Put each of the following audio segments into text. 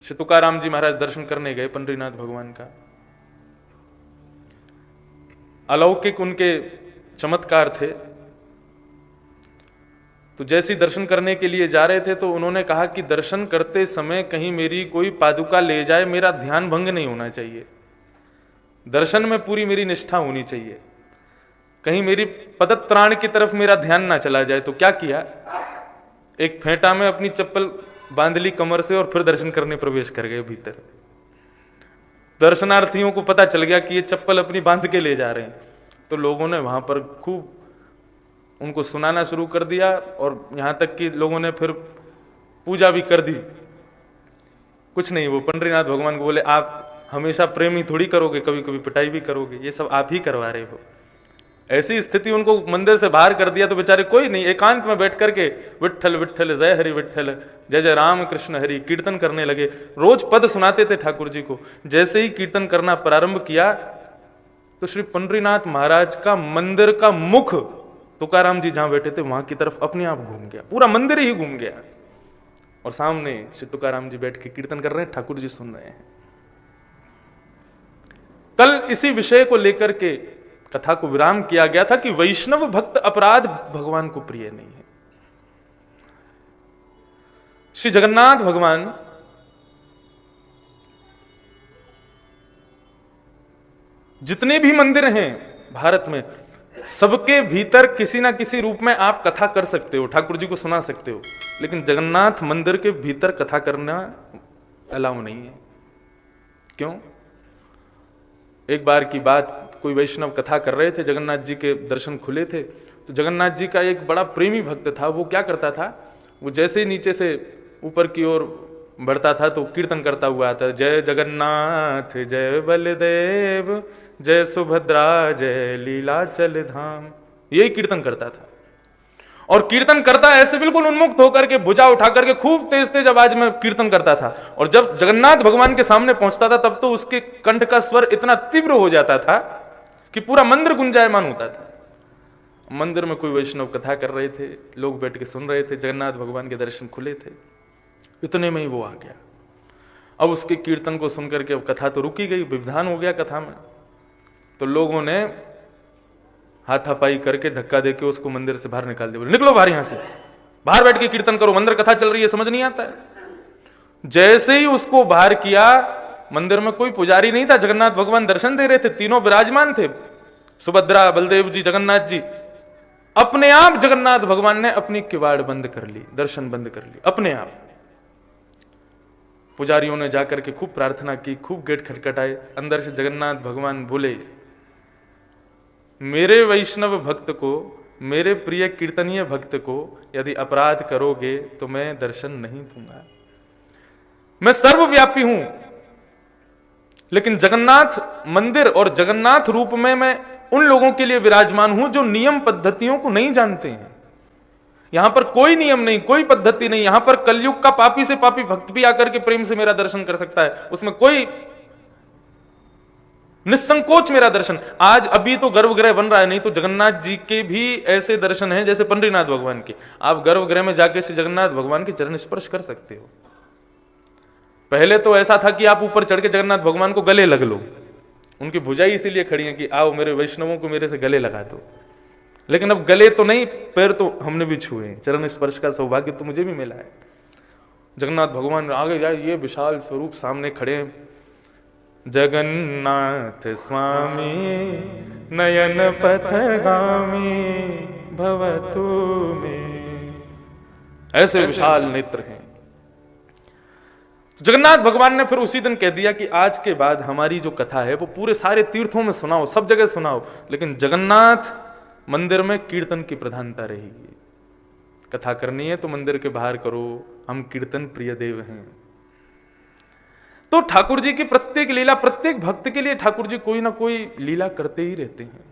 श्री तुकाराम जी महाराज दर्शन करने गए पंडरीनाथ भगवान का। अलौकिक उनके चमत्कार थे। तो जैसे दर्शन करने के लिए जा रहे थे तो उन्होंने कहा कि दर्शन करते समय कहीं मेरी कोई पादुका ले जाए, मेरा ध्यान भंग नहीं होना चाहिए, दर्शन में पूरी मेरी निष्ठा होनी चाहिए, कहीं मेरी पदत्राण की तरफ मेरा ध्यान ना चला जाए। तो क्या किया, एक फेंटा में अपनी चप्पल बांध ली कमर से और फिर दर्शन करने प्रवेश कर गए भीतर। दर्शनार्थियों को पता चल गया कि ये चप्पल अपनी बांध के ले जा रहे हैं, तो लोगों ने वहां पर खूब उनको सुनाना शुरू कर दिया और यहां तक कि लोगों ने फिर पूजा भी कर दी। कुछ नहीं, वो पंडरीनाथ भगवान को बोले आप हमेशा प्रेम ही थोड़ी करोगे, कभी कभी पिटाई भी करोगे, ये सब आप ही करवा रहे हो। ऐसी स्थिति उनको मंदिर से बाहर कर दिया। तो बेचारे कोई नहीं, एकांत में बैठ करके विट्ठल विट्ठल जय हरि विट्ठल, जय जय राम कृष्ण हरि कीर्तन करने लगे। रोज पद सुनाते थे ठाकुर जी को। जैसे ही कीर्तन करना प्रारंभ किया तो श्री पंडरीनाथ महाराज का मंदिर का मुख तुकाराम जी जहां बैठे थे वहां की तरफ अपने आप घूम गया, पूरा मंदिर ही घूम गया। और सामने श्री तुकाराम जी बैठ के कीर्तन कर रहे हैं, ठाकुर जी सुन रहे हैं। कल इसी विषय को लेकर के कथा को विराम किया गया था कि वैष्णव भक्त अपराध भगवान को प्रिय नहीं है। श्री जगन्नाथ भगवान जितने भी मंदिर हैं भारत में, सबके भीतर किसी ना किसी रूप में आप कथा कर सकते हो, ठाकुर जी को सुना सकते हो, लेकिन जगन्नाथ मंदिर के भीतर कथा करना अलाउ नहीं है। क्यों? एक बार की बात, कोई वैष्णव कथा कर रहे थे, जगन्नाथ जी के दर्शन खुले थे। तो जगन्नाथ जी का एक बड़ा प्रेमी भक्त था, वो क्या करता था, वो जैसे ही नीचे से ऊपर की ओर बढ़ता था तो कीर्तन करता हुआ आता, जय जगन्नाथ जय बलदेव जय सुभद्रा जय लीलाचल धाम, यही कीर्तन करता था। और कीर्तन करता ऐसे बिल्कुल उन्मुक्त होकर के, भुजा उठा करके खूब तेज तेज आवाज में कीर्तन करता था। और जब जगन्नाथ भगवान के सामने पहुंचता था तब तो उसके कंठ का स्वर इतना तीव्र हो जाता था कि पूरा मंदिर गुंजायमान होता था। मंदिर में कोई वैष्णव कथा कर रहे थे, लोग बैठ के सुन रहे थे, जगन्नाथ भगवान के दर्शन खुले थे। इतने में ही वो आ गया। अब उसके कीर्तन को सुनकर के अब कथा तो रुकी गई, विधान हो गया कथा में। तो लोगों ने हाथापाई करके धक्का देके उसको मंदिर से बाहर निकाल दिया, बोले निकलो बाहर, यहां से बाहर बैठ के कीर्तन करो, मंदिर कथा चल रही है, समझ नहीं आता है। जैसे ही उसको बाहर किया, मंदिर में कोई पुजारी नहीं था, जगन्नाथ भगवान दर्शन दे रहे थे, तीनों विराजमान थे, सुभद्रा बलदेव जी जगन्नाथ जी। अपने आप जगन्नाथ भगवान ने अपनी किवाड़ बंद कर ली, दर्शन बंद कर ली अपने आप। पुजारियों ने जाकर के खूब प्रार्थना की, खूब गेट खटखटाए। अंदर से जगन्नाथ भगवान बोले, मेरे वैष्णव भक्त को, मेरे प्रिय कीर्तनीय भक्त को यदि अपराध करोगे तो मैं दर्शन नहीं दूंगा। मैं सर्वव्यापी हूं, लेकिन जगन्नाथ मंदिर और जगन्नाथ रूप में मैं उन लोगों के लिए विराजमान हूं जो नियम पद्धतियों को नहीं जानते हैं। यहां पर कोई नियम नहीं, कोई पद्धति नहीं। यहां पर कलयुग का पापी से पापी भक्त भी आकर के प्रेम से मेरा दर्शन कर सकता है, उसमें कोई निसंकोच मेरा दर्शन। आज अभी तो गर्भगृह बन रहा है, नहीं तो जगन्नाथ जी के भी ऐसे दर्शन हैं जैसे पंडरीनाथ भगवान के। आप गर्भगृह में जाके श्री जगन्नाथ भगवान के चरण स्पर्श कर सकते हो। पहले तो ऐसा था कि आप ऊपर चढ़ के जगन्नाथ भगवान को गले लग लो, उनकी भुजाई इसीलिए खड़ी है कि आओ मेरे वैष्णवों को मेरे से गले लगा दो। लेकिन अब गले तो नहीं, पैर तो हमने भी छुए, चरण स्पर्श का सौभाग्य तो मुझे भी मिला है। जगन्नाथ भगवान आगे जाए, ये विशाल स्वरूप सामने खड़े, जगन्नाथ स्वामी नयन पथगामी भवतु में, ऐसे विशाल नेत्र हैं। जगन्नाथ भगवान ने फिर उसी दिन कह दिया कि आज के बाद हमारी जो कथा है वो पूरे सारे तीर्थों में सुनाओ, सब जगह सुनाओ, लेकिन जगन्नाथ मंदिर में कीर्तन की प्रधानता रहेगी। कथा करनी है तो मंदिर के बाहर करो, हम कीर्तन प्रिय देव हैं। तो ठाकुर जी की प्रत्येक लीला, प्रत्येक भक्त के लिए ठाकुर जी कोई ना कोई लीला करते ही रहते हैं।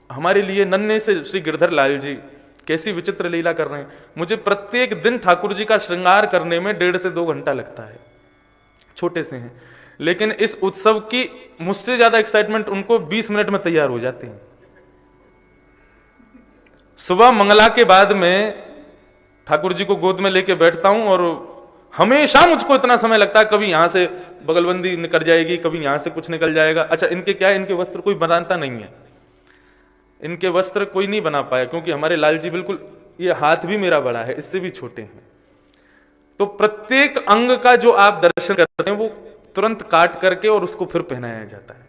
हमारे लिए नन्हे से श्री गिरधर लाल जी कैसी विचित्र लीला कर रहे हैं। मुझे प्रत्येक दिन ठाकुर जी का श्रृंगार करने में 1.5 से 2 घंटा लगता है। छोटे से हैं, लेकिन इस उत्सव की मुझसे ज्यादा एक्साइटमेंट उनको 20 मिनट में तैयार हो जाते हैं। सुबह मंगला के बाद में ठाकुर जी को गोद में लेके बैठता हूं और हमेशा मुझको इतना समय लगता है, कभी यहां से बगलबंदी निकल जाएगी, कभी यहां से कुछ निकल जाएगा। अच्छा, इनके क्या है, इनके वस्त्र कोई बनाता नहीं है, इनके वस्त्र कोई नहीं बना पाया, क्योंकि हमारे लाल जी बिल्कुल, ये हाथ भी मेरा बड़ा है, इससे भी छोटे हैं। तो प्रत्येक अंग का जो आप दर्शन करते हैं वो तुरंत काट करके और उसको फिर पहनाया जाता है।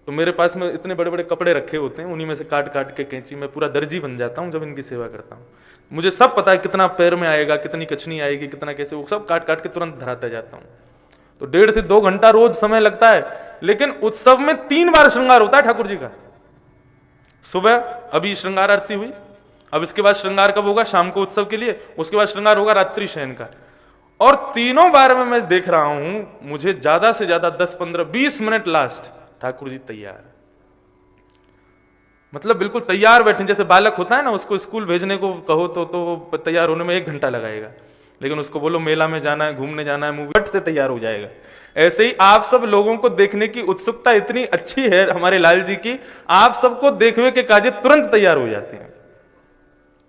तो मेरे पास में इतने बड़े बड़े कपड़े रखे होते हैं, उन्हीं में से काट काट के कैंची में पूरा दर्जी बन जाता हूं जब इनकी सेवा करता हूं। मुझे सब पता है कितना पैर में आएगा, कितनी कछनी आएगी, कितना कैसे, वो सब काट काट के तुरंत धराता जाता हूं। तो 1.5 से 2 घंटा रोज समय लगता है। लेकिन उत्सव में 3 बार श्रृंगार होता है ठाकुर जी का। सुबह अभी श्रृंगार आरती हुई, अब इसके बाद श्रृंगार कब होगा, शाम को उत्सव के लिए, उसके बाद श्रृंगार होगा रात्रि शयन का। और तीनों बार में मैं देख रहा हूं, मुझे ज्यादा से ज्यादा 10, 15, 20 मिनट लास्ट ठाकुर जी तैयार, मतलब बिल्कुल तैयार बैठे। जैसे बालक होता है ना, उसको स्कूल भेजने को कहो तो वो तैयार होने में 1 घंटा लगाएगा, लेकिन उसको बोलो मेला में जाना है, घूमने जाना है, मूवी, फट से तैयार हो जाएगा। ऐसे ही आप सब लोगों को देखने की उत्सुकता इतनी अच्छी है हमारे लाल जी की, आप सबको देखने के काजे तुरंत तैयार हो जाते हैं,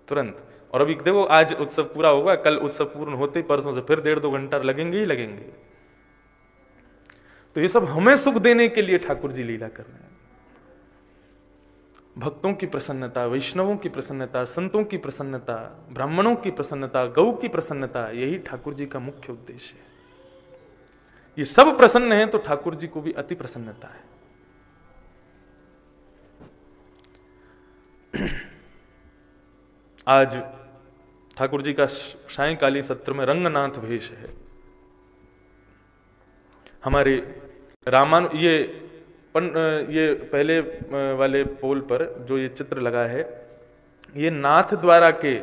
तुरंत। और अभी देखो, आज उत्सव पूरा होगा, कल उत्सव पूर्ण होते ही परसों से फिर 1.5-2 घंटा लगेंगे ही लगेंगे। तो ये सब हमें सुख देने के लिए ठाकुर जी लीला कर रहे हैं। भक्तों की प्रसन्नता, वैष्णवों की प्रसन्नता, संतों की प्रसन्नता, ब्राह्मणों की प्रसन्नता, गौ की प्रसन्नता, यही ठाकुर जी का मुख्य उद्देश्य है। ये सब प्रसन्न हैं तो ठाकुर जी को भी अति प्रसन्नता है। आज ठाकुर जी का सायंकालीन सत्र में रंगनाथ भेष है। हमारे ये पहले वाले पोल पर जो ये चित्र लगा है, ये नाथ द्वारा के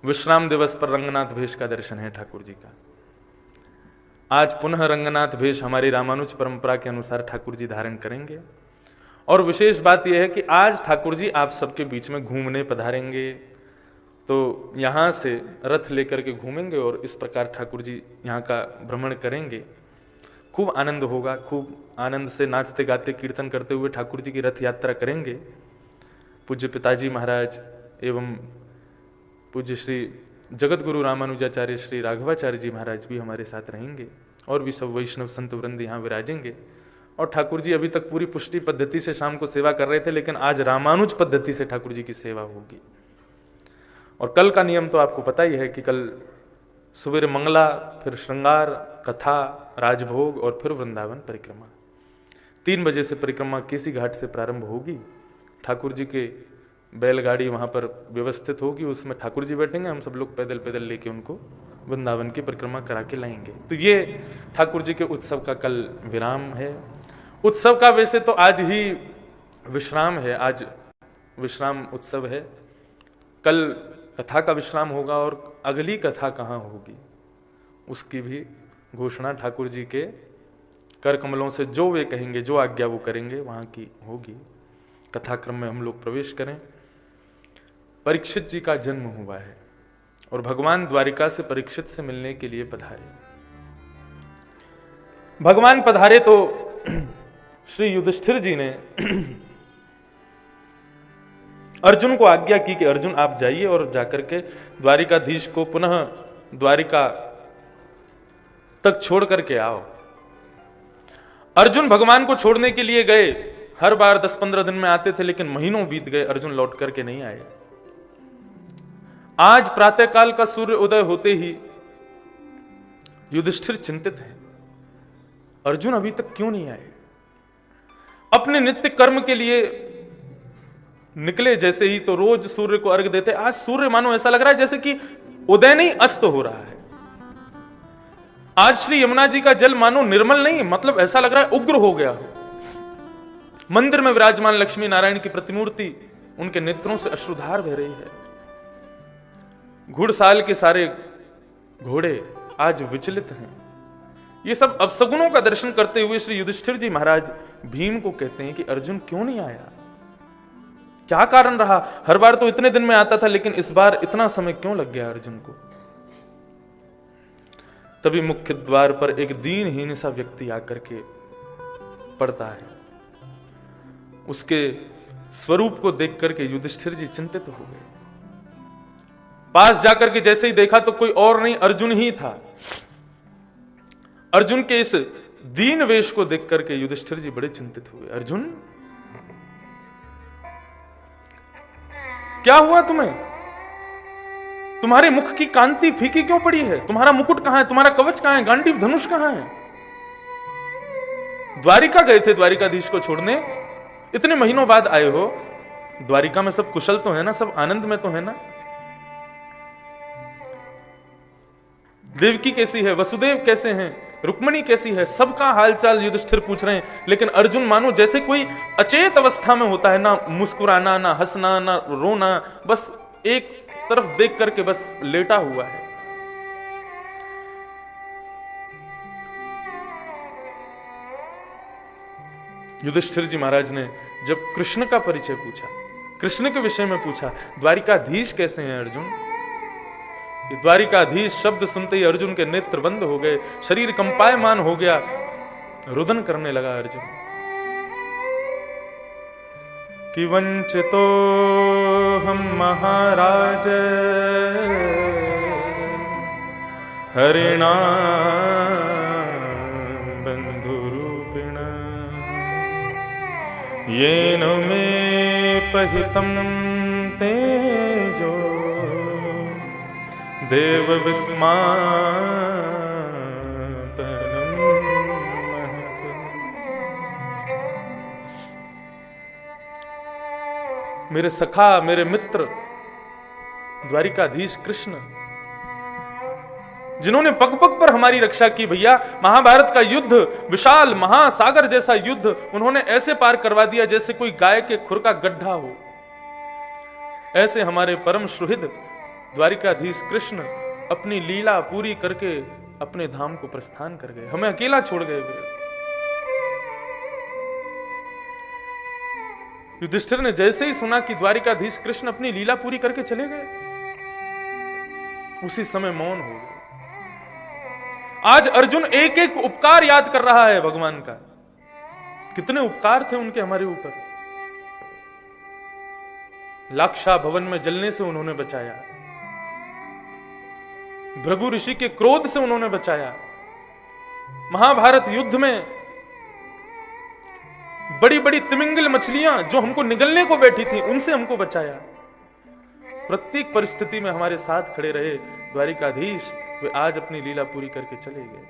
विश्राम दिवस पर रंगनाथ भेष का दर्शन है ठाकुर जी का। आज पुनः रंगनाथ भेष हमारी रामानुज परंपरा के अनुसार ठाकुर जी धारण करेंगे। और विशेष बात यह है कि आज ठाकुर जी आप सबके बीच में घूमने पधारेंगे। तो यहाँ से रथ लेकर के घूमेंगे और इस प्रकार ठाकुर जी यहाँ का भ्रमण करेंगे। खूब आनंद होगा, खूब आनंद से नाचते गाते कीर्तन करते हुए ठाकुर जी की रथ यात्रा करेंगे। पूज्य पिताजी महाराज एवं पूज्य श्री जगत गुरु रामानुजाचार्य श्री राघवाचार्य जी महाराज भी हमारे साथ रहेंगे और भी सब वैष्णव संत वृंद यहाँ विराजेंगे। और ठाकुर जी अभी तक पूरी पुष्टि पद्धति से शाम को सेवा कर रहे थे, लेकिन आज रामानुज पद्धति से ठाकुर जी की सेवा होगी। और कल का नियम तो आपको पता ही है कि कल सुबह मंगला, फिर श्रृंगार, कथा, राजभोग और फिर वृंदावन परिक्रमा। 3 बजे से परिक्रमा केसी घाट से प्रारंभ होगी। ठाकुर जी के बैलगाड़ी वहां पर व्यवस्थित होगी, उसमें ठाकुर जी बैठेंगे, हम सब लोग पैदल पैदल लेके उनको वृंदावन की परिक्रमा करा के लाएंगे। तो ये ठाकुर जी के उत्सव का कल विराम है। उत्सव का वैसे तो आज ही विश्राम है, आज विश्राम उत्सव है। कल कथा का विश्राम होगा और अगली कथा कहाँ होगी उसकी भी घोषणा ठाकुर जी के कर कमलों से जो वे कहेंगे, जो आज्ञा वो करेंगे, वहाँ की होगी। कथाक्रम में हम लोग प्रवेश करें। परीक्षित जी का जन्म हुआ है और भगवान द्वारिका से परीक्षित से मिलने के लिए पधारे। भगवान पधारे तो श्री युधिष्ठिर जी ने अर्जुन को आज्ञा की कि अर्जुन आप जाइए और जाकर के द्वारिकाधीश को पुनः द्वारिका तक छोड़ करके आओ। अर्जुन भगवान को छोड़ने के लिए गए। हर बार 10-15 दिन में आते थे, लेकिन महीनों बीत गए, अर्जुन लौट करके नहीं आए। आज प्रातःकाल का सूर्य उदय होते ही युधिष्ठिर चिंतित हैं, अर्जुन अभी तक क्यों नहीं आए। अपने नित्य कर्म के लिए निकले जैसे ही, तो रोज सूर्य को अर्घ्य देते। आज सूर्य मानो ऐसा लग रहा है जैसे कि उदय नहीं अस्त हो रहा है। आज श्री यमुना जी का जल मानो निर्मल नहीं, मतलब ऐसा लग रहा है उग्र हो गया। मंदिर में विराजमान लक्ष्मी नारायण की प्रतिमूर्ति, उनके नेत्रों से अश्रुधार बह रही है। घुड़साल के सारे घोड़े आज विचलित हैं। ये सब अपशगुनों का दर्शन करते हुए श्री युधिष्ठिर जी महाराज भीम को कहते हैं कि अर्जुन क्यों नहीं आया, क्या कारण रहा। हर बार तो इतने दिन में आता था, लेकिन इस बार इतना समय क्यों लग गया अर्जुन को। तभी मुख्य द्वार पर एक दीनहीन सा व्यक्ति आकर के पड़ता है। उसके स्वरूप को देख करके युधिष्ठिर जी चिंतित हो गए। पास जाकर के जैसे ही देखा तो कोई और नहीं, अर्जुन ही था। अर्जुन के इस दीन वेश को देख करके युधिष्ठिर जी बड़े चिंतित हुए। अर्जुन, क्या हुआ तुम्हें? तुम्हारे मुख की कांति फीकी क्यों पड़ी है? तुम्हारा मुकुट कहां है? तुम्हारा कवच कहां है? गांडीव धनुष कहां है? द्वारिका गए थे द्वारिकाधीश को छोड़ने, इतने महीनों बाद आए हो। द्वारिका में सब कुशल तो है ना? सब आनंद में तो है ना? देवकी कैसी है? वसुदेव कैसे हैं? रुक्मणी कैसी है? सबका हालचाल युधिष्ठिर पूछ रहे हैं। लेकिन अर्जुन मानो जैसे कोई अचेत अवस्था में होता है, ना मुस्कुराना, ना हंसना, ना रोना, बस एक तरफ देख करके बस लेटा हुआ है। युधिष्ठिर जी महाराज ने जब कृष्ण का परिचय पूछा, कृष्ण के विषय में पूछा, द्वारिकाधीश कैसे हैं अर्जुन? ये द्वारिकाधीश शब्द सुनते ही अर्जुन के नेत्र बंद हो गए, शरीर कंपायमान हो गया, रुदन करने लगा अर्जुन कि वंचितो हम महाराज हरिणा बंधुरूपिण येन मे पहितं तेजो देव विस्मापनम् महत्। मेरे सखा, मेरे मित्र द्वारिकाधीश कृष्ण, जिन्होंने पग पग पर हमारी रक्षा की भैया, महाभारत का युद्ध, विशाल महासागर जैसा युद्ध उन्होंने ऐसे पार करवा दिया जैसे कोई गाय के खुर का गड्ढा हो। ऐसे हमारे परम सुहृद द्वारिकाधीश कृष्ण अपनी लीला पूरी करके अपने धाम को प्रस्थान कर गए, हमें अकेला छोड़ गए। युधिष्ठिर ने जैसे ही सुना कि द्वारिकाधीश कृष्ण अपनी लीला पूरी करके चले गए, उसी समय मौन हो गए। आज अर्जुन एक एक उपकार याद कर रहा है भगवान का। कितने उपकार थे उनके हमारे ऊपर। लाक्षा भवन में जलने से उन्होंने बचाया, भृगु ऋषि के क्रोध से उन्होंने बचाया, महाभारत युद्ध में बड़ी बड़ी तिमिंगल मछलियां जो हमको निगलने को बैठी थी उनसे हमको बचाया। प्रत्येक परिस्थिति में हमारे साथ खड़े रहे द्वारिकाधीश, वे आज अपनी लीला पूरी करके चले गए।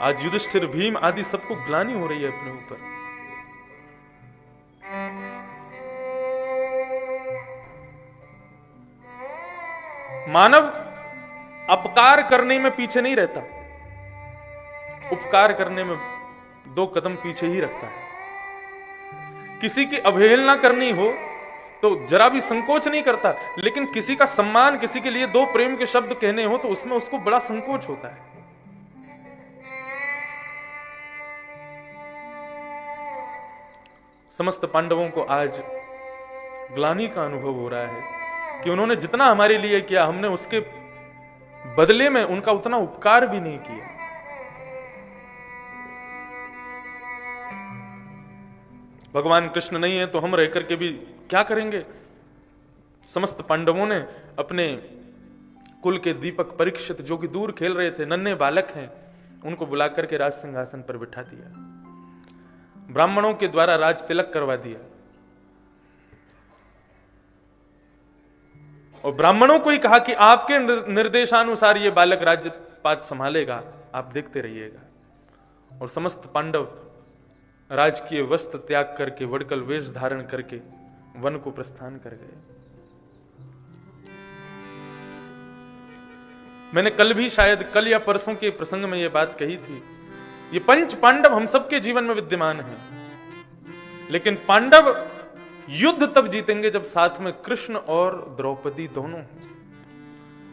आज युधिष्ठिर, भीम आदि सबको ग्लानि हो रही है अपने ऊपर। मानव अपकार करने में पीछे नहीं रहता, उपकार करने में 2 कदम पीछे ही रखता है। किसी की अवहेलना करनी हो तो जरा भी संकोच नहीं करता, लेकिन किसी का सम्मान, किसी के लिए 2 प्रेम के शब्द कहने हो तो उसमें उसको बड़ा संकोच होता है। समस्त पांडवों को आज ग्लानि का अनुभव हो रहा है कि उन्होंने जितना हमारे लिए किया, हमने उसके बदले में उनका उतना उपकार भी नहीं किया। भगवान कृष्ण नहीं है तो हम रह करके भी क्या करेंगे? समस्त पांडवों ने अपने कुल के दीपक परीक्षित, जो कि दूर खेल रहे थे, नन्हे बालक हैं, उनको बुला करके राज सिंहासन पर बिठा दिया, ब्राह्मणों के द्वारा राज तिलक करवा दिया, और ब्राह्मणों को ही कहा कि आपके निर्देशानुसार ये बालक राज्यपात संभालेगा, आप देखते रहिएगा। और समस्त पांडव राजकीय वस्त्र त्याग करके, वडकल वेश धारण करके वन को प्रस्थान कर गए। मैंने कल भी, शायद कल या परसों के प्रसंग में यह बात कही थी, ये पंच पांडव हम सबके जीवन में विद्यमान हैं, लेकिन पांडव युद्ध तब जीतेंगे जब साथ में कृष्ण और द्रौपदी दोनों हैं।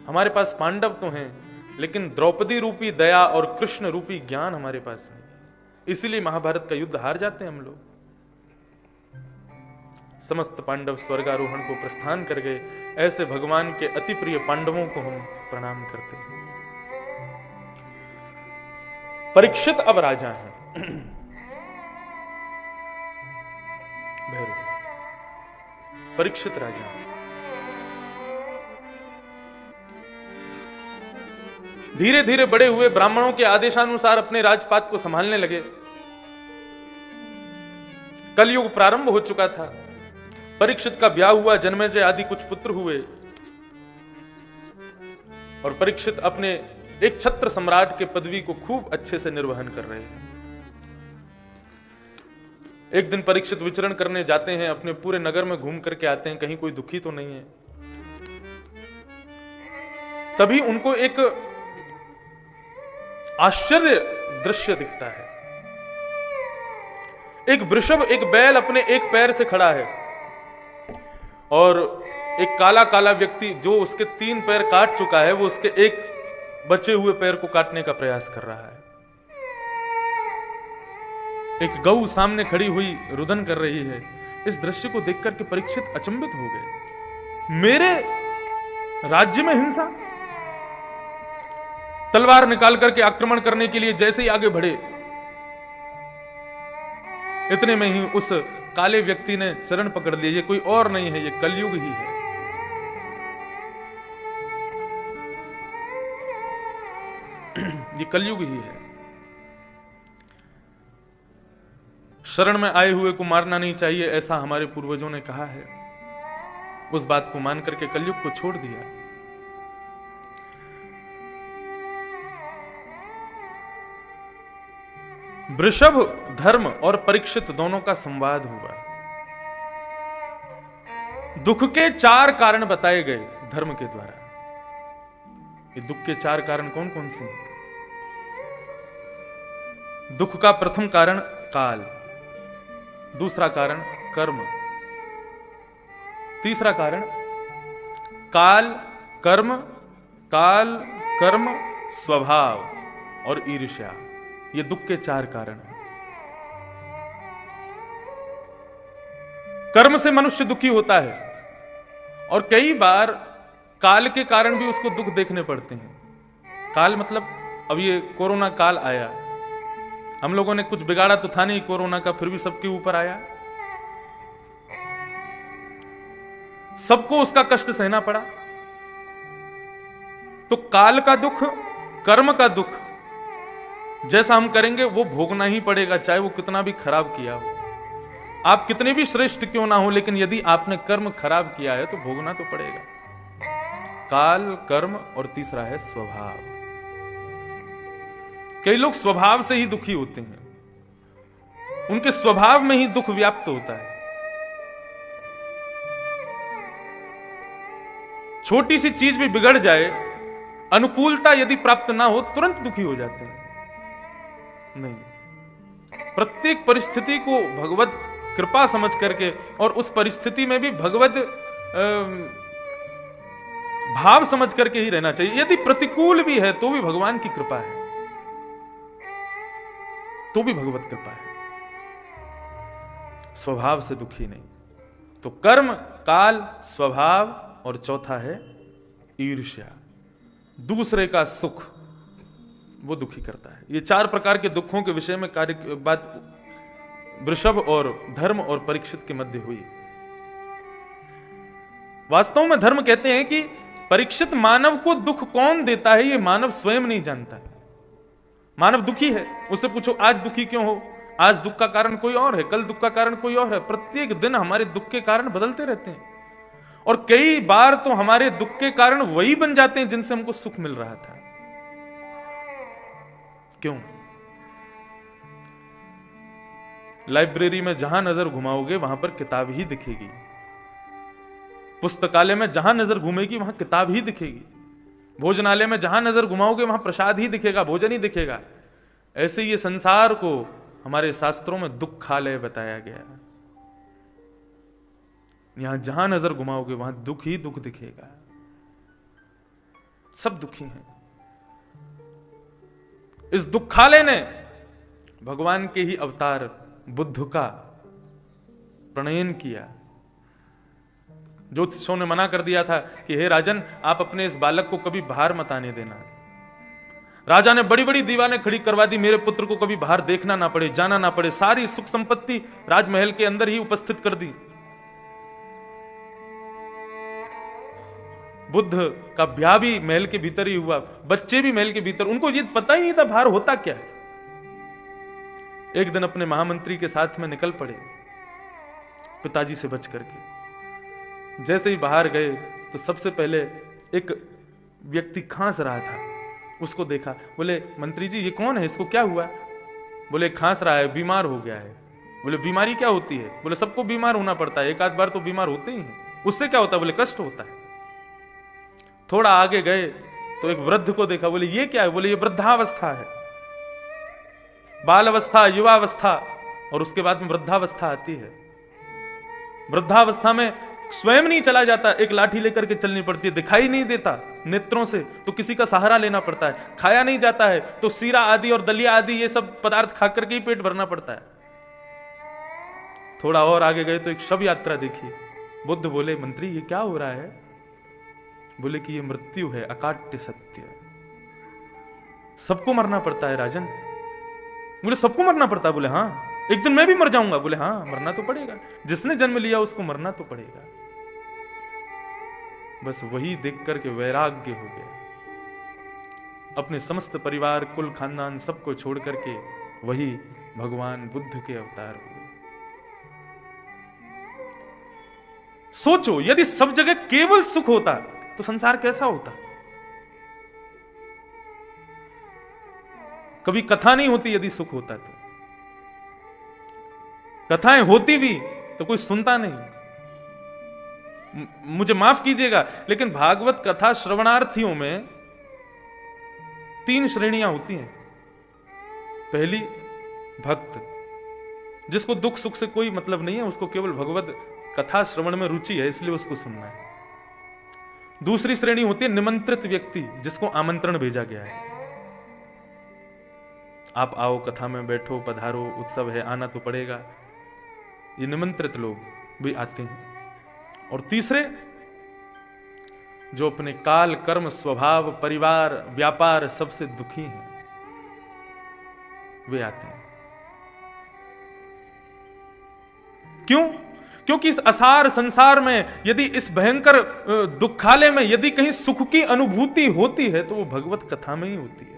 हमारे पास पांडव तो हैं, लेकिन द्रौपदी रूपी दया और कृष्ण रूपी ज्ञान हमारे पास नहीं, इसीलिए महाभारत का युद्ध हार जाते हैं हम लोग। समस्त पांडव स्वर्गारोहण को प्रस्थान कर गए। ऐसे भगवान के अति प्रिय पांडवों को हम प्रणाम करते हैं। परीक्षित अब राजा हैं। परीक्षित राजा, धीरे धीरे बड़े हुए, ब्राह्मणों के आदेशानुसार अपने राजपाट को संभालने लगे। कलयुग प्रारंभ हो चुका था। परीक्षित का ब्याह हुआ, जन्मेजय आदि कुछ पुत्र हुए और परीक्षित अपने एक छत्र सम्राट के पदवी को खूब अच्छे से निर्वहन कर रहे हैं। एक दिन परीक्षित विचरण करने जाते हैं, अपने पूरे नगर में घूम करके आते हैं, कहीं कोई दुखी तो नहीं है। तभी उनको एक आश्चर्य दृश्य दिखता है। एक वृषभ, एक बैल अपने एक पैर से खड़ा है और एक काला काला व्यक्ति जो उसके 3 पैर काट चुका है, वो उसके एक बचे हुए पैर को काटने का प्रयास कर रहा है। एक गऊ सामने खड़ी हुई रुदन कर रही है। इस दृश्य को देखकर के परीक्षित अचंभित हो गए। मेरे राज्य में हिंसा? तलवार निकाल करके आक्रमण करने के लिए जैसे ही आगे बढ़े, इतने में ही उस काले व्यक्ति ने चरण पकड़ लिए। ये कोई और नहीं है, ये कलयुग ही है। ये कलयुग ही है। शरण में आए हुए को मारना नहीं चाहिए, ऐसा हमारे पूर्वजों ने कहा है। उस बात को मान करके कलयुग को छोड़ दिया। वृषभ, धर्म और परीक्षित दोनों का संवाद हुआ। दुख के 4 कारण बताए गए धर्म के द्वारा। ये दुख के 4 कारण कौन कौन से हैं? दुख का प्रथम कारण काल, दूसरा कारण कर्म, तीसरा कारण काल कर्म स्वभाव और ईर्ष्या। ये दुख के 4 कारण हैं। कर्म से मनुष्य दुखी होता है और कई बार काल के कारण भी उसको दुख देखने पड़ते हैं। काल मतलब अब ये कोरोना काल आया, हम लोगों ने कुछ बिगाड़ा तो था नहीं कोरोना का, फिर भी सबके ऊपर आया, सबको उसका कष्ट सहना पड़ा। तो काल का दुख, कर्म का दुख, जैसा हम करेंगे वो भोगना ही पड़ेगा, चाहे वो कितना भी खराब किया हो। आप कितने भी श्रेष्ठ क्यों ना हो, लेकिन यदि आपने कर्म खराब किया है तो भोगना तो पड़ेगा। काल, कर्म और तीसरा है स्वभाव। कई लोग स्वभाव से ही दुखी होते हैं, उनके स्वभाव में ही दुख व्याप्त होता है। छोटी सी चीज भी बिगड़ जाए, अनुकूलता यदि प्राप्त ना हो, तुरंत दुखी हो जाते हैं। नहीं, प्रत्येक परिस्थिति को भगवत कृपा समझ करके और उस परिस्थिति में भी भगवत भाव समझ करके ही रहना चाहिए। यदि प्रतिकूल भी है तो भी भगवान की कृपा है, तो भी भगवत कृपा है। स्वभाव से दुखी नहीं। तो कर्म, काल, स्वभाव और चौथा है ईर्ष्या, दूसरे का सुख, वो दुखी करता है। ये 4 प्रकार के दुखों के विषय में बात वृषभ और धर्म और परीक्षित के मध्य हुई। वास्तव में धर्म कहते हैं कि परीक्षित, मानव को दुख कौन देता है ये मानव स्वयं नहीं जानता। मानव दुखी है, उससे पूछो आज दुखी क्यों हो, आज दुख का कारण कोई और है, कल दुख का कारण कोई और है। प्रत्येक दिन हमारे दुख के कारण बदलते रहते हैं और कई बार तो हमारे दुख के कारण वही बन जाते हैं जिनसे हमको सुख मिल रहा था। क्यों? लाइब्रेरी में जहां नजर घुमाओगे वहां पर किताब ही दिखेगी, पुस्तकालय में जहां नजर घूमेगी वहां किताब ही दिखेगी, भोजनालय में जहां नजर घुमाओगे वहां प्रसाद ही दिखेगा, भोजन ही दिखेगा। ऐसे ये संसार को हमारे शास्त्रों में दुखालय बताया गया है। यहां जहां नजर घुमाओगे वहां दुख ही दुख दिखेगा, सब दुखी हैं। इस दुखालय ने भगवान के ही अवतार बुद्ध का प्रणयन किया। ज्योतिषों ने मना कर दिया था कि हे राजन, आप अपने इस बालक को कभी बाहर मत आने देना। राजा ने बड़ी बड़ी दीवारें खड़ी करवा दी, मेरे पुत्र को कभी बाहर देखना ना पड़े, जाना ना पड़े, सारी सुख संपत्ति राजमहल के अंदर ही उपस्थित कर दी। बुद्ध का ब्याह भी महल के भीतर ही हुआ, बच्चे भी महल के भीतर, उनको ये पता ही नहीं था बाहर होता क्या है। एक दिन अपने महामंत्री के साथ में निकल पड़े पिताजी से बच करके। जैसे ही बाहर गए तो सबसे पहले एक व्यक्ति खांस रहा था, उसको देखा, बोले मंत्री जी ये कौन है, इसको क्या हुआ? बोले खांस रहा है, बीमार हो गया है। बोले बीमारी क्या होती है? बोले सबको बीमार होना पड़ता है, एक आध बार तो बीमार होते ही हैं, उससे क्या होता है? बोले कष्ट होता है। थोड़ा आगे गए तो एक वृद्ध को देखा, बोले ये क्या है? बोले ये वृद्धावस्था है, बाल अवस्था, युवावस्था और उसके बाद में वृद्धावस्था आती है। वृद्धावस्था में स्वयं नहीं चला जाता, एक लाठी लेकर के चलनी पड़ती है, दिखाई नहीं देता नेत्रों से तो किसी का सहारा लेना पड़ता है, खाया नहीं जाता है तो सीरा आदि और दलिया आदि ये सब पदार्थ खाकर के ही पेट भरना पड़ता है। थोड़ा और आगे गए तो एक शव यात्रा देखी। बुद्ध बोले मंत्री ये क्या हो रहा है? बोले कि ये मृत्यु है, अकाट्य सत्य, सबको मरना पड़ता है राजन। बोले सबको मरना पड़ता है? बोले हाँ, एक दिन मैं भी मर जाऊंगा। बोले हाँ, मरना तो पड़ेगा, जिसने जन्म लिया उसको मरना तो पड़ेगा। बस वही देख करके वैराग्य हो गया, अपने समस्त परिवार, कुल खानदान सबको छोड़ करके वही भगवान बुद्ध के अवतार हुए। सोचो यदि सब जगह केवल सुख होता तो संसार कैसा होता? कभी कथा नहीं होती यदि सुख होता तो, कथाएं होती भी तो कोई सुनता नहीं। मुझे माफ कीजिएगा लेकिन भागवत कथा श्रवणार्थियों में 3 श्रेणियां होती हैं। पहली, भक्त, जिसको दुख सुख से कोई मतलब नहीं है, उसको केवल भगवत कथा श्रवण में रुचि है इसलिए उसको सुनना है। दूसरी श्रेणी होती है निमंत्रित व्यक्ति, जिसको आमंत्रण भेजा गया है, आप आओ, कथा में बैठो, पधारो, उत्सव है, आना तो पड़ेगा। ये निमंत्रित लोग भी आते हैं। और तीसरे, जो अपने काल, कर्म, स्वभाव, परिवार, व्यापार सबसे दुखी हैं, वे आते हैं। क्यों? क्योंकि इस असार संसार में यदि इस भयंकर दुखालय में यदि कहीं सुख की अनुभूति होती है तो वो भगवत कथा में ही होती है।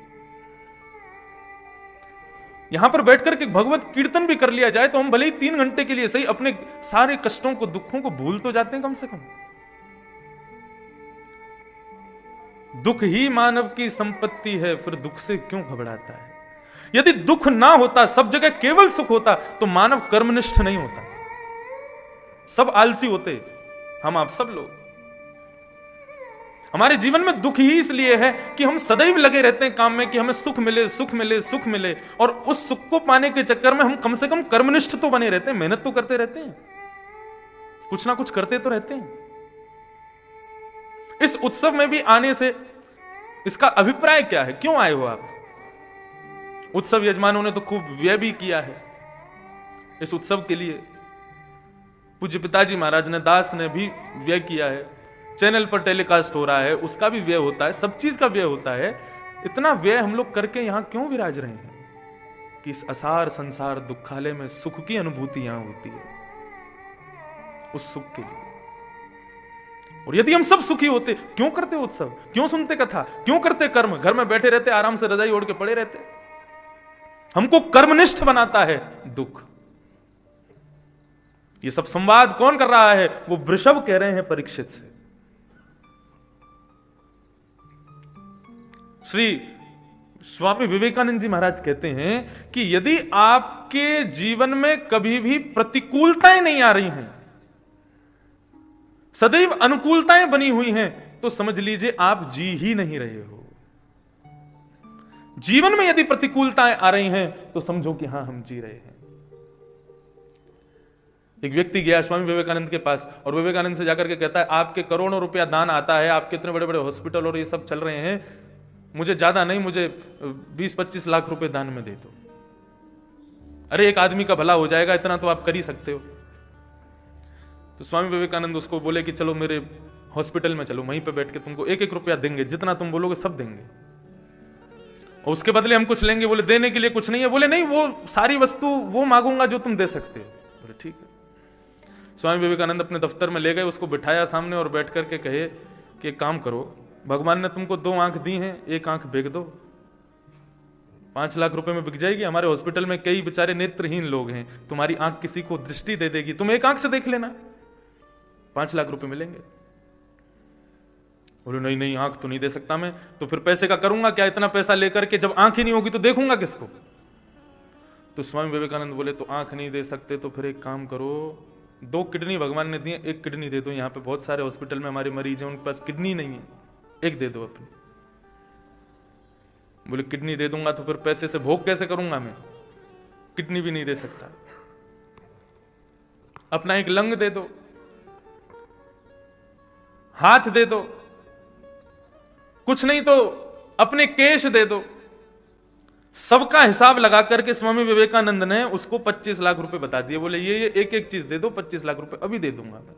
यहां पर बैठकर के भगवत कीर्तन भी कर लिया जाए तो हम भले ही 3 घंटे के लिए सही अपने सारे कष्टों को, दुखों को भूल तो जाते हैं कम से कम। दुख ही मानव की संपत्ति है, फिर दुख से क्यों घबराता है? यदि दुख ना होता, सब जगह केवल सुख होता तो मानव कर्मनिष्ठ नहीं होता, सब आलसी होते, हम आप सब लोग। हमारे जीवन में दुख ही इसलिए है कि हम सदैव लगे रहते हैं काम में कि हमें सुख मिले, सुख मिले, सुख मिले, और उस सुख को पाने के चक्कर में हम कम से कम कर्मनिष्ठ तो बने रहते हैं, मेहनत तो करते रहते हैं, कुछ ना कुछ करते तो रहते हैं। इस उत्सव में भी आने से इसका अभिप्राय क्या है? क्यों आए हो आप? उत्सव यजमानों ने तो खूब व्यय भी किया है इस उत्सव के लिए। पूज्य पिताजी महाराज ने, दास ने भी व्यय किया है, चैनल पर टेलीकास्ट हो रहा है, उसका भी व्यय होता है, सब चीज का व्यय होता है। इतना व्यय हम लोग करके यहां क्यों विराज रहे हैं? कि इस असार संसार दुखालय में सुख की अनुभूति यहां होती है, उस सुख के लिए। और यदि हम सब सुखी होते, क्यों करते उत्सव, क्यों सुनते कथा, क्यों करते कर्म? घर में बैठे रहते, आराम से रजाई ओढ़ के पड़े रहते। हमको कर्मनिष्ठ बनाता है दुख। ये सब संवाद कौन कर रहा है? वो वृषभ कह रहे हैं परीक्षित से। श्री स्वामी विवेकानंद जी महाराज कहते हैं कि यदि आपके जीवन में कभी भी प्रतिकूलताएं नहीं आ रही हैं, सदैव अनुकूलताएं बनी हुई हैं, तो समझ लीजिए आप जी ही नहीं रहे हो। जीवन में यदि प्रतिकूलताएं आ रही हैं तो समझो कि हां हम जी रहे हैं। एक व्यक्ति गया स्वामी विवेकानंद के पास और विवेकानंद से जाकर के कहता है, आपके करोड़ों रुपया दान आता है, आपके इतने बड़े बड़े हॉस्पिटल और ये सब चल रहे हैं, मुझे ज्यादा नहीं, मुझे 20-25 लाख रुपए दान में दे दो। अरे एक आदमी का भला हो जाएगा, इतना तो आप कर ही सकते हो। तो स्वामी विवेकानंद उसको बोले कि चलो मेरे हॉस्पिटल में चलो, वहीं पे बैठ के तुमको 1-1 रुपया देंगे, जितना तुम बोलोगे सब देंगे, और उसके बदले हम कुछ लेंगे। बोले देने के लिए कुछ नहीं है। बोले नहीं, वो सारी वस्तु वो मांगूंगा जो तुम दे सकते हो। बोले ठीक है। स्वामी विवेकानंद अपने दफ्तर में ले गए, उसको बिठाया सामने और बैठ करके कहे, कि एक काम करो, भगवान ने तुमको 2 आंख दी हैं, एक आंख बेच दो, 5 लाख रुपए में बिक जाएगी। हमारे हॉस्पिटल में कई बेचारे नेत्रहीन लोग हैं, तुम्हारी आंख किसी को दृष्टि दे देगी, तुम एक आंख से देख लेना, 5 लाख रुपए मिलेंगे। बोले नहीं नहीं, आंख तो नहीं दे सकता मैं, तो फिर पैसे का करूंगा क्या, इतना पैसा लेकर के जब आंख ही नहीं होगी तो देखूंगा किसको। तो स्वामी विवेकानंद बोले तो आंख नहीं दे सकते तो फिर एक काम करो, 2 किडनी भगवान ने दी है, 1 किडनी दे दो। यहाँ पे बहुत सारे हॉस्पिटल में हमारे मरीज हैं, उनके पास किडनी नहीं है, 1 दे दो अपनी। बोले किडनी दे दूंगा तो फिर पैसे से भोग कैसे करूंगा मैं, किडनी भी नहीं दे सकता। अपना 1 लंग दे दो, हाथ दे दो, कुछ नहीं तो अपने केश दे दो। सबका हिसाब लगा करके स्वामी विवेकानंद ने उसको 25 लाख रुपए बता दिए। बोले ये एक चीज दे दो, 25 लाख रुपए अभी दे दूंगा मैं।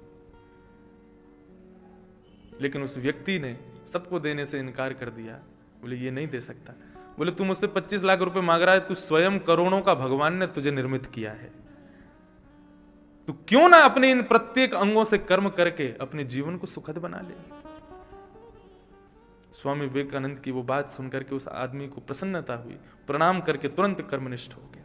लेकिन उस व्यक्ति ने सबको देने से इनकार कर दिया, बोले ये नहीं दे सकता। बोले तू मुझसे 25 लाख रुपए मांग रहा है, तू स्वयं करोड़ों का भगवान ने तुझे निर्मित किया है, तू क्यों ना अपने इन प्रत्येक अंगों से कर्म करके अपने जीवन को सुखद बना ले। स्वामी विवेकानंद की वो बात सुनकर के उस आदमी को प्रसन्नता हुई, प्रणाम करके तुरंत कर्मनिष्ठ हो गया।